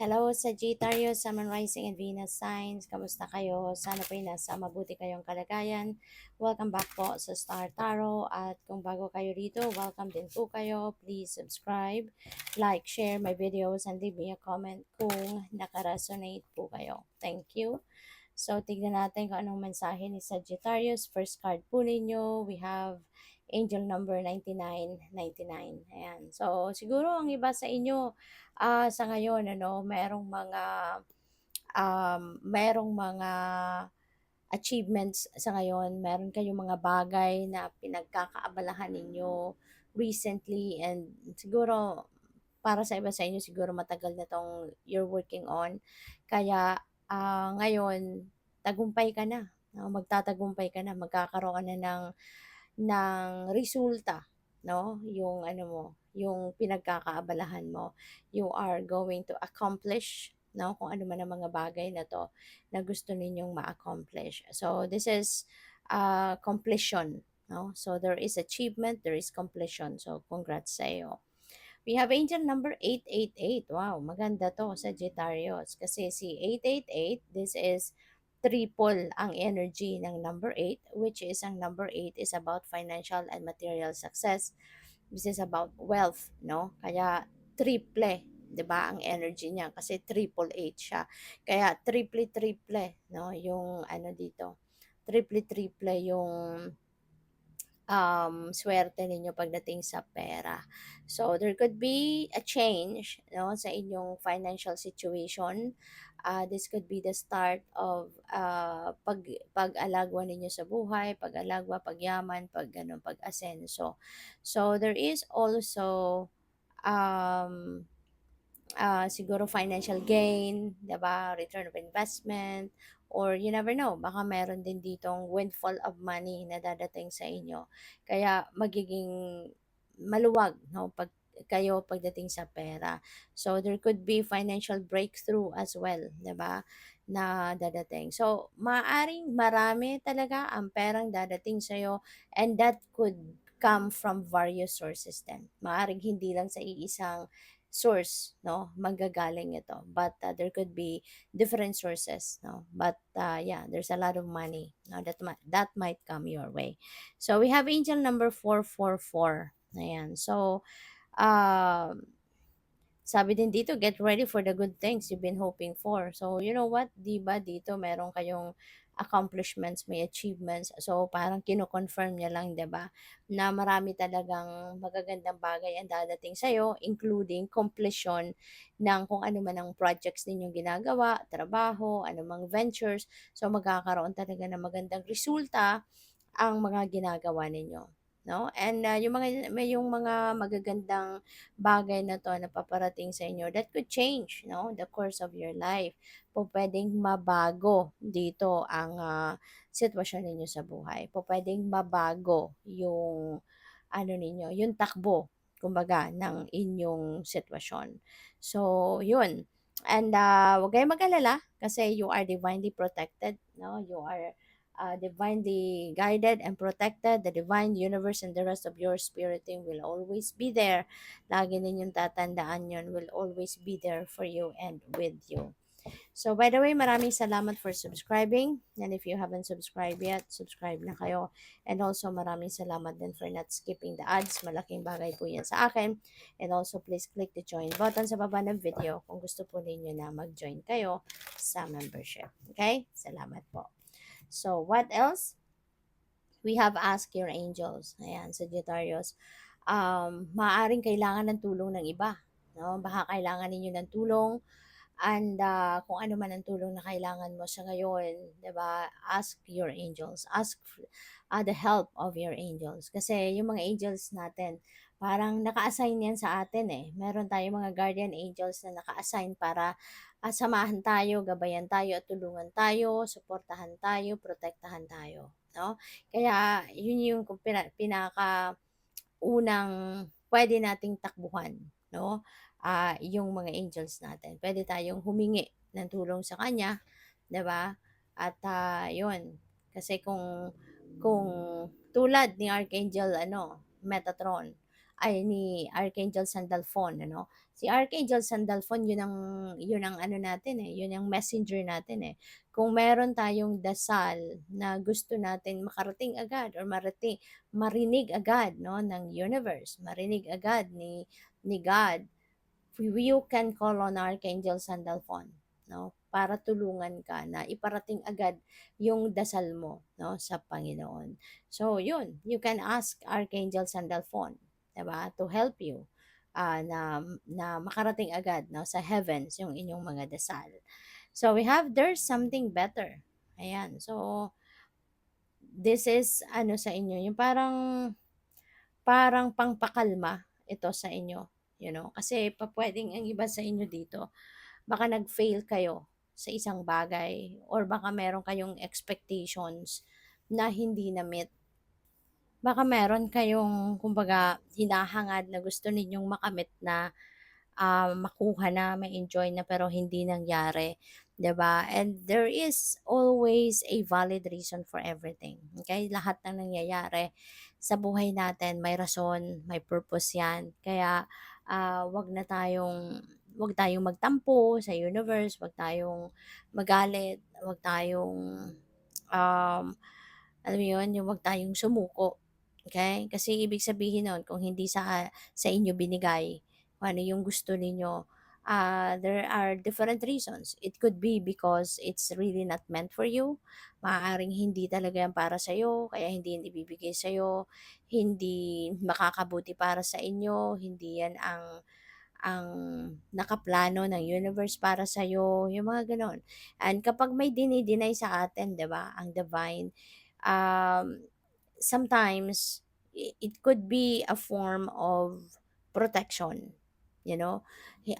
Hello, Sagittarius, Sun, Rising, and Venus signs. Kamusta kayo? Sana po'y nasa mabuti kayong kalagayan. Welcome back po sa Star Tarot. At kung bago kayo rito, welcome din po kayo. Please subscribe, like, share my videos, and leave me a comment kung nakaresonate po kayo. Thank you. So, tignan natin kung anong mensahe ni Sagittarius. First card po ninyo, we have angel number 9999. Ayan. So, siguro ang iba sa inyo, sa ngayon, merong mga achievements sa ngayon. Meron kayong mga bagay na pinagkakaabalahan ninyo recently, and siguro para sa iba sa inyo siguro matagal na tong you're working on. Kaya ngayon tagumpay ka na. No? Magtatagumpay ka na, magkakaroon na ng resulta, no? Yung ano mo, yung pinagkakaabalahan mo. You are going to accomplish, no? Kung ano man ang mga bagay na to na gusto ninyong ma-accomplish. So this is completion, no? So there is achievement, there is completion. So congrats sa iyo. We have angel number 888. Wow, maganda to, Sagittarius. Kasi si 888, this is triple ang energy ng number 8, which is ang number 8 is about financial and material success. This is about wealth, no? Kaya triple, 'di ba, ang energy niya kasi triple 8 siya. Kaya triple, no, yung ano dito. Triple yung swerte ninyo pagdating sa pera. So, there could be a change, no, sa inyong financial situation. This could be the start of pag-alagwa ninyo sa buhay, pag-alagwa, pagyaman, pag-asenso. So, there is also um, siguro financial gain, 'di ba? Return of investment, or you never know, baka meron din ditong windfall of money na dadating sa inyo. Kaya magiging maluwag, no, pagdating sa pera. So there could be financial breakthrough as well, 'di ba? Na dadating. So maaring marami talaga ang perang dadating sa iyo, and that could come from various sources din. Maaring hindi lang sa iisang source, no, manggagaling ito, but there could be different sources, no, but yeah, there's a lot of money, no, that might come your way. So we have angel number 444. Ayan. So sabi din dito, get ready for the good things you've been hoping for. So, you know what? Di ba dito meron kayong accomplishments, may achievements. So, parang kino-confirm niya lang, di ba? Na marami talagang magagandang bagay ang dadating sa'yo, including completion ng kung ano man ang projects ninyong ginagawa, trabaho, anumang ventures. So, magkakaroon talaga ng magandang resulta ang mga ginagawa ninyo, no? And yung mga magagandang bagay na 'to na paparating sa inyo, that could change, no, the course of your life. Pupuwedeng mabago dito ang sitwasyon ninyo sa buhay. Pupuwedeng mabago yung ano ninyo, yung takbo kumbaga ng inyong sitwasyon. So, yun. And huwag kayong mag-alala kasi you are divinely protected, no? You are divinely guided and protected. The divine universe and the rest of your spirit team will always be there. Lagi ninyong tatandaan yun, will always be there for you and with you. So, by the way, maraming salamat for subscribing. And if you haven't subscribed yet, subscribe na kayo. And also, maraming salamat din for not skipping the ads. Malaking bagay po yan sa akin. And also, please click the join button sa baba ng video kung gusto po ninyo na mag-join kayo sa membership. Okay? Salamat po. So, what else? We have Ask Your Angels. Ayan, Sagittarius. Maaaring kailangan ng tulong ng iba. No? Baka kailangan ninyo ng tulong, and kung ano man ang tulong na kailangan mo sa ngayon, 'di ba? Ask your angels. Ask the help of your angels. Kasi yung mga angels natin, parang naka-assign yan sa atin eh. Meron tayong mga guardian angels na naka-assign para samahan tayo, gabayan tayo, at tulungan tayo, suportahan tayo, protektahan tayo, no? Kaya yun yung pinaka unang pwede nating takbuhan, no? Yung mga angels natin. Pwede tayong humingi ng tulong sa kanya, 'di ba? At yun, kasi kung tulad ni Archangel Metatron, ni Archangel Sandalphon, ano. Si Archangel Sandalphon, yun ang ano natin eh, yun ang messenger natin eh. Kung meron tayong dasal na gusto natin makarating agad or marinig agad, no, ng universe, marinig agad ni God, you can call on Archangel Sandalphon, no, para tulungan ka na iparating agad yung dasal mo, no, sa Panginoon. So, yun, you can ask Archangel Sandalphon, 'di ba, to help you na makarating agad, no, sa heavens yung inyong mga dasal. So, there's something better. Ayan. So, this is ano sa inyo, yung parang pangpakalma ito sa inyo, kasi pupuwedeng ang iba sa inyo dito, baka nag-fail kayo sa isang bagay or baka meron kayong expectations na hindi na-meet. Baka meron kayong kumbaga hinahangad na gusto ninyong makamit na, makuha na, ma-enjoy na pero hindi nangyari, 'di ba? And there is always a valid reason for everything, okay? Lahat ng nangyayari sa buhay natin may rason, may purpose 'yan. Kaya, 'wag tayong magtampo sa universe, 'wag tayong magalit, 'wag tayong, um, alam mo 'yun, yung 'wag tayong sumuko, okay? Kasi ibig sabihin nun kung hindi sa inyo binigay kung ano yung gusto ninyo, there are different reasons. It could be because it's really not meant for you. Maaaring hindi talaga yan para sa'yo, kaya hindi yan ibibigay sa'yo, hindi makakabuti para sa inyo, hindi yan ang nakaplano ng universe para sa'yo, yung mga gano'n. And kapag may dini-deny sa atin, 'di ba, ang divine, um, sometimes it could be a form of protection, you know?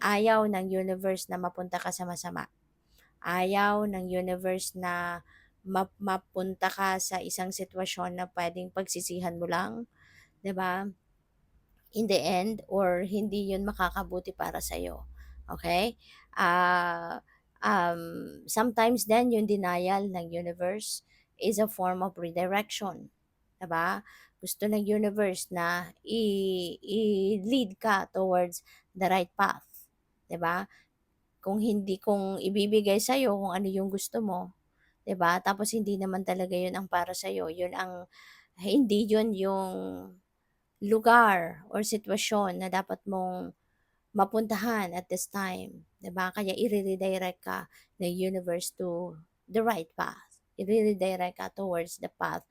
Ayaw ng universe na mapunta ka sa masama. Ayaw ng universe na mapunta ka sa isang sitwasyon na pwedeng pagsisihan mo lang, 'di ba? In the end or hindi yun makakabuti para sa'yo. Okay? Sometimes then yung denial ng universe is a form of redirection. Diba? Gusto ng universe na i-lead ka towards the right path. Diba? Kung ibibigay sa'yo kung ano yung gusto mo, 'di ba? Tapos hindi naman talaga 'yun ang para sa'yo, hindi 'yun yung lugar or sitwasyon na dapat mong mapuntahan at this time, 'di ba? Kaya i-redirect ka ng universe to the right path. I-redirect ka towards the path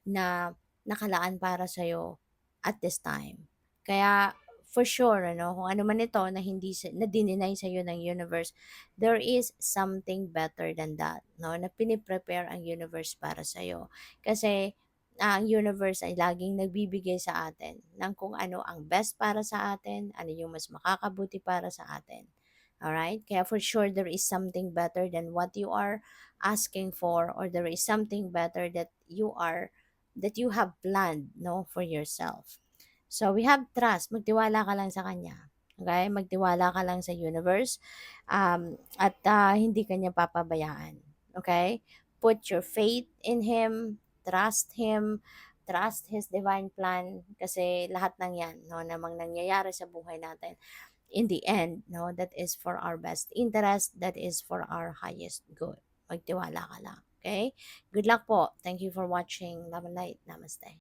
na nakalaan para sa'yo at this time. Kaya for sure ano, kung ano man ito na hindi na dininay sa'yo ng universe, there is something better than that, no? Na piniprepare ang universe para sa'yo. Kasi ang universe ay laging nagbibigay sa atin ng kung ano ang best para sa atin, ano yung mas makakabuti para sa atin. Alright? Kaya for sure there is something better than what you are asking for, or there is something better that you have planned, no, for yourself. So we have trust. Magtiwala ka lang sa kanya. Okay? Magtiwala ka lang sa universe. At hindi kanya papabayaan. Okay? Put your faith in him, trust his divine plan, kasi lahat ng 'yan, no, namang nangyayari sa buhay natin, in the end, no, that is for our best interest, that is for our highest good. Magtiwala ka lang. Okay? Good luck po. Thank you for watching. Love and light. Namaste.